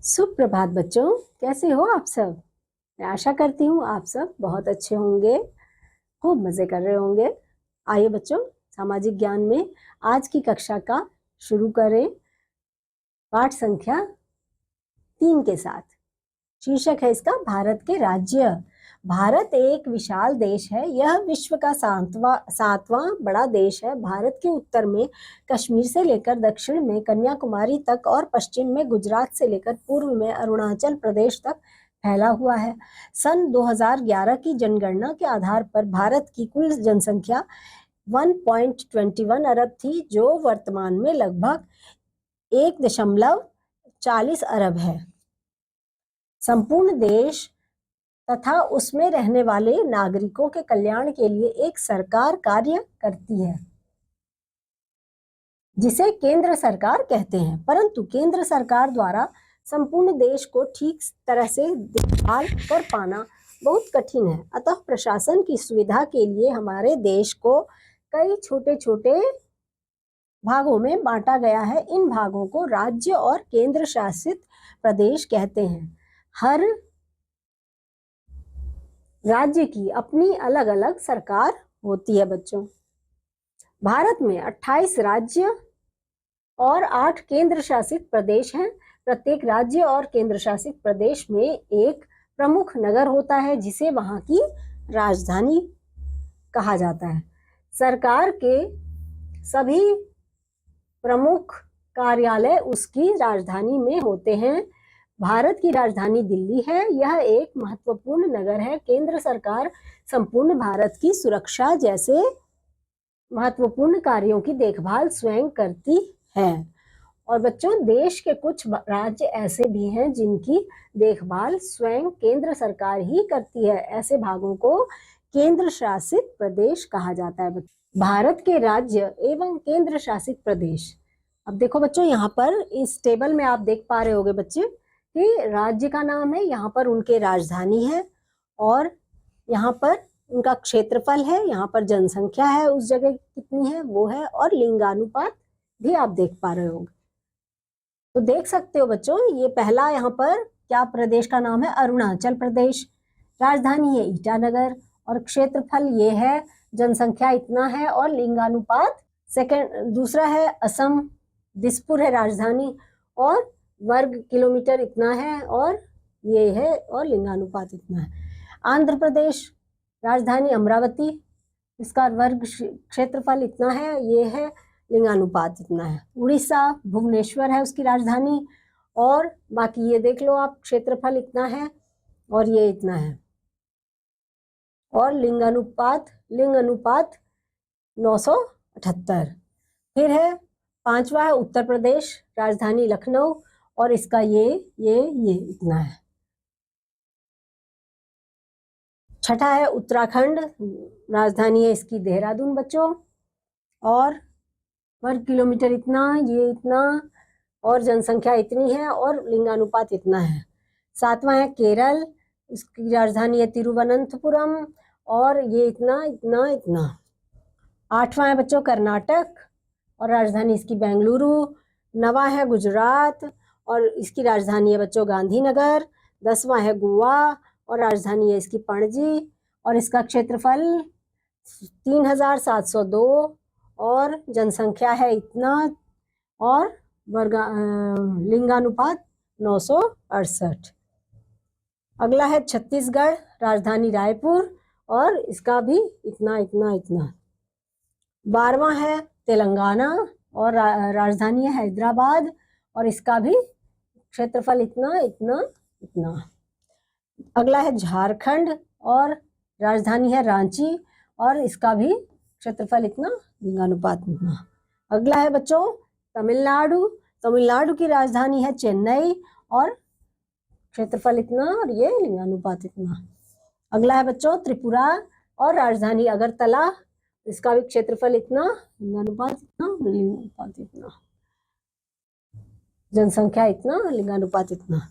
सुप्रभात बच्चों, कैसे हो आप सब। मैं आशा करती हूँ आप सब बहुत अच्छे होंगे, खूब मजे कर रहे होंगे। आइए बच्चों, सामाजिक ज्ञान में आज की कक्षा का शुरू करें पाठ संख्या 3 के साथ। शीर्षक है इसका भारत के राज्य। भारत एक विशाल देश है। यह विश्व का सातवां बड़ा देश है। भारत के उत्तर में कश्मीर से लेकर दक्षिण में कन्याकुमारी तक और पश्चिम में गुजरात से लेकर पूर्व में अरुणाचल प्रदेश तक फैला हुआ है। सन 2011 की जनगणना के आधार पर भारत की कुल जनसंख्या 1.21 अरब थी, जो वर्तमान में लगभग 1.40 अरब है। संपूर्ण देश तथा उसमें रहने वाले नागरिकों के कल्याण के लिए एक सरकार कार्य करती है, जिसे केंद्र सरकार कहते हैं। परंतु केंद्र सरकार द्वारा संपूर्ण देश को ठीक तरह से देखभाल कर पाना बहुत कठिन है। अतः प्रशासन की सुविधा के लिए हमारे देश को कई छोटे छोटे भागों में बांटा गया है। इन भागों को राज्य और केंद्र शासित प्रदेश कहते हैं। हर राज्य की अपनी अलग अलग सरकार होती है बच्चों। भारत में 28 राज्य और 8 केंद्र शासित प्रदेश हैं। प्रत्येक राज्य और केंद्र शासित प्रदेश में एक प्रमुख नगर होता है, जिसे वहां की राजधानी कहा जाता है। सरकार के सभी प्रमुख कार्यालय उसकी राजधानी में होते हैं। भारत की राजधानी दिल्ली है। यह एक महत्वपूर्ण नगर है। केंद्र सरकार संपूर्ण भारत की सुरक्षा जैसे महत्वपूर्ण कार्यों की देखभाल स्वयं करती है। और बच्चों, देश के कुछ राज्य ऐसे भी हैं जिनकी देखभाल स्वयं केंद्र सरकार ही करती है। ऐसे भागों को केंद्र शासित प्रदेश कहा जाता है। भारत के राज्य एवं केंद्र शासित प्रदेश। अब देखो बच्चों, यहाँ पर इस टेबल में आप देख पा रहे होंगे बच्चे कि राज्य का नाम है, यहाँ पर उनके राजधानी है और यहाँ पर उनका क्षेत्रफल है, यहाँ पर जनसंख्या है उस जगह कितनी है वो है, और लिंगानुपात भी आप देख पा रहे होंगे। तो देख सकते हो बच्चों, ये पहला यहाँ पर क्या प्रदेश का नाम है, अरुणाचल प्रदेश। राजधानी है ईटानगर और क्षेत्रफल ये है, जनसंख्या इतना है और लिंगानुपात दूसरा है असम, दिसपुर है राजधानी और वर्ग किलोमीटर इतना है और ये है और लिंगानुपात इतना है। आंध्र प्रदेश, राजधानी अमरावती, इसका वर्ग क्षेत्रफल इतना है, ये है, लिंगानुपात इतना है। उड़ीसा, भुवनेश्वर है उसकी राजधानी और बाकी ये देख लो आप, क्षेत्रफल इतना है और ये इतना है और लिंगानुपात 978। फिर है पांचवा है उत्तर प्रदेश, राजधानी लखनऊ और इसका ये इतना है। छठा है उत्तराखंड, राजधानी है इसकी देहरादून बच्चों और वर्ग किलोमीटर इतना, ये इतना और जनसंख्या इतनी है और लिंगानुपात इतना है। सातवां है केरल, उसकी राजधानी है तिरुवनंतपुरम और ये इतना इतना इतना। आठवां है बच्चों कर्नाटक और राजधानी इसकी बेंगलुरु। नवा है गुजरात और इसकी राजधानी है बच्चों गांधीनगर। 10वां है गोवा और राजधानी है इसकी पणजी और इसका क्षेत्रफल 3702 और जनसंख्या है इतना और लिंगानुपात 968। अगला है छत्तीसगढ़, राजधानी रायपुर और इसका भी इतना इतना इतना। 12वां है तेलंगाना और राजधानी है हैदराबाद और इसका भी क्षेत्रफल इतना इतना इतना। अगला है झारखंड और राजधानी है रांची और इसका भी क्षेत्रफल इतना, लिंगानुपात इतना। अगला है बच्चों तमिलनाडु की राजधानी है चेन्नई और क्षेत्रफल इतना और ये लिंगानुपात इतना। अगला है बच्चों त्रिपुरा और राजधानी अगरतला, इसका भी क्षेत्रफल इतना, लिंगानुपात इतना, लिंगानुपात इतना, जनसंख्या इतना, लिंगानुपात इतना।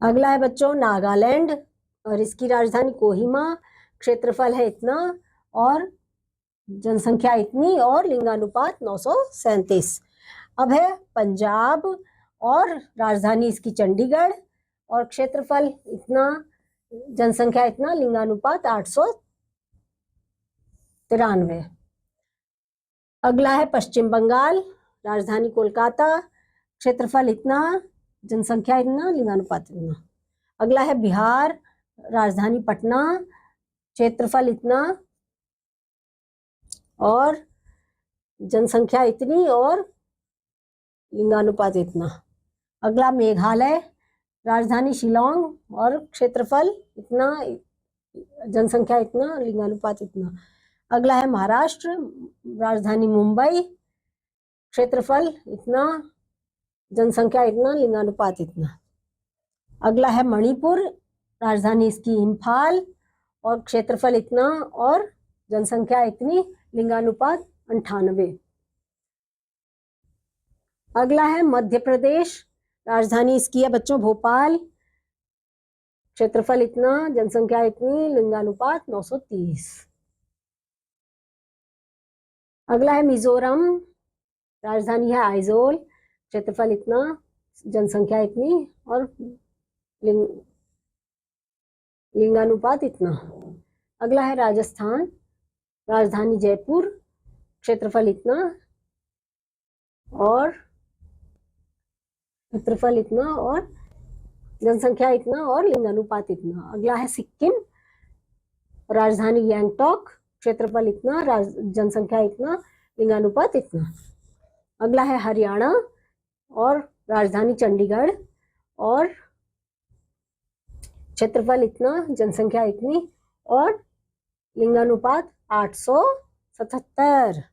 अगला है बच्चों नागालैंड और इसकी राजधानी कोहिमा, क्षेत्रफल है इतना और जनसंख्या इतनी और लिंगानुपात 937। अब है पंजाब और राजधानी इसकी चंडीगढ़ और क्षेत्रफल इतना, जनसंख्या इतना, लिंगानुपात 893। अगला है पश्चिम बंगाल, राजधानी कोलकाता, क्षेत्रफल इतना, जनसंख्या इतना, लिंगानुपात इतना। अगला है बिहार, राजधानी पटना, क्षेत्रफल इतना और जनसंख्या इतनी और लिंगानुपात इतना। अगला मेघालय, राजधानी शिलोंग और क्षेत्रफल इतना, जनसंख्या इतना, लिंगानुपात इतना। अगला है महाराष्ट्र, राजधानी मुंबई, क्षेत्रफल इतना, जनसंख्या इतना, लिंगानुपात इतना। अगला है मणिपुर, राजधानी इसकी इम्फाल और क्षेत्रफल इतना और जनसंख्या इतनी, लिंगानुपात 98। अगला है मध्य प्रदेश, राजधानी इसकी है बच्चों भोपाल, क्षेत्रफल इतना, जनसंख्या इतनी, लिंगानुपात 930। अगला है मिजोरम, राजधानी है आइजोल, क्षेत्रफल इतना, जनसंख्या इतनी और लिंगानुपात इतना। अगला है राजस्थान, राजधानी जयपुर, क्षेत्रफल इतना और जनसंख्या इतना और लिंगानुपात इतना। अगला है सिक्किम, राजधानी गैंगटॉक, क्षेत्रफल इतना, जनसंख्या इतना, लिंगानुपात इतना। अगला है हरियाणा और राजधानी चंडीगढ़ और क्षेत्रफल इतना, जनसंख्या इतनी और लिंगानुपात 877।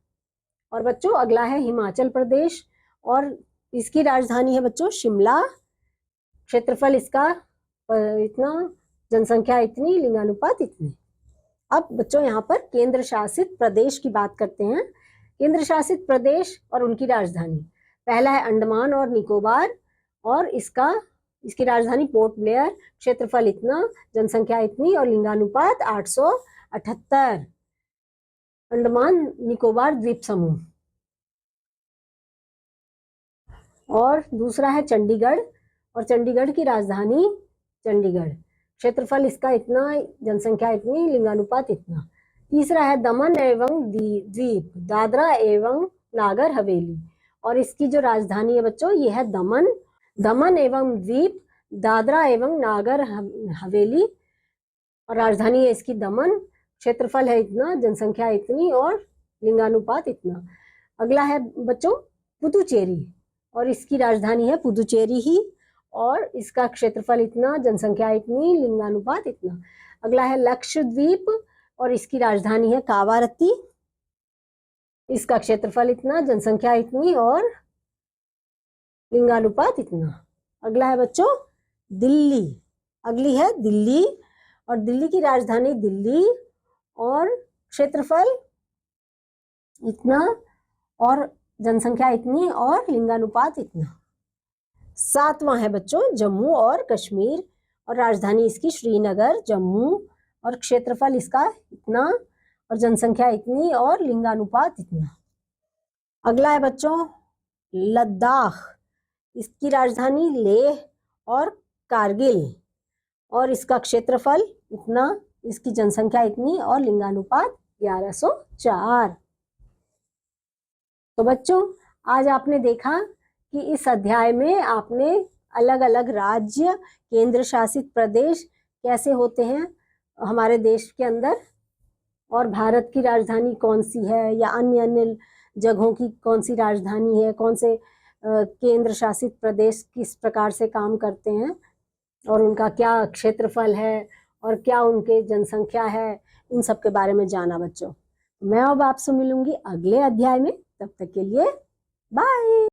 और बच्चों अगला है हिमाचल प्रदेश और इसकी राजधानी है बच्चों शिमला, क्षेत्रफल इसका इतना, जनसंख्या इतनी, लिंगानुपात इतनी। अब बच्चों यहाँ पर केंद्र शासित प्रदेश की बात करते हैं। केंद्र शासित प्रदेश और उनकी राजधानी, पहला है अंडमान और निकोबार और इसकी राजधानी पोर्ट ब्लेयर, क्षेत्रफल इतना, जनसंख्या इतनी और लिंगानुपात 878। अंडमान निकोबार द्वीप समूह। और दूसरा है चंडीगढ़ और चंडीगढ़ की राजधानी चंडीगढ़, क्षेत्रफल इसका इतना, जनसंख्या इतनी, लिंगानुपात इतना। तीसरा है दमन एवं द्वीप, दादरा एवं नागर हवेली और इसकी जो राजधानी है बच्चों ये है दमन एवं द्वीप, दादरा एवं नागर हवेली और राजधानी है इसकी दमन, क्षेत्रफल है इतना, जनसंख्या इतनी और लिंगानुपात इतना। अगला है बच्चों पुदुचेरी और इसकी राजधानी है पुदुचेरी ही और इसका क्षेत्रफल इतना, जनसंख्या इतनी, लिंगानुपात इतना। अगला है लक्षद्वीप और इसकी राजधानी है कावारत्ती, इसका क्षेत्रफल इतना, जनसंख्या इतनी और लिंगानुपात इतना। अगला है बच्चों दिल्ली, अगली है दिल्ली और दिल्ली की राजधानी दिल्ली और क्षेत्रफल इतना और जनसंख्या इतनी और लिंगानुपात इतना। सातवां है बच्चों जम्मू और कश्मीर और राजधानी इसकी श्रीनगर जम्मू और क्षेत्रफल इसका इतना और जनसंख्या इतनी और लिंगानुपात इतना। अगला है बच्चों लद्दाख, इसकी राजधानी लेह और कारगिल और इसका क्षेत्रफल इतना, इसकी जनसंख्या इतनी और लिंगानुपात 1104। तो बच्चों आज आपने देखा कि इस अध्याय में आपने अलग अलग राज्य, केंद्र शासित प्रदेश कैसे होते हैं हमारे देश के अंदर और भारत की राजधानी कौन सी है या अन्य अन्य जगहों की कौन सी राजधानी है, कौन से केंद्र शासित प्रदेश किस प्रकार से काम करते हैं और उनका क्या क्षेत्रफल है और क्या उनके जनसंख्या है, इन सब के बारे में जाना बच्चों। मैं अब आपसे मिलूंगी अगले अध्याय में, तब तक के लिए बाय।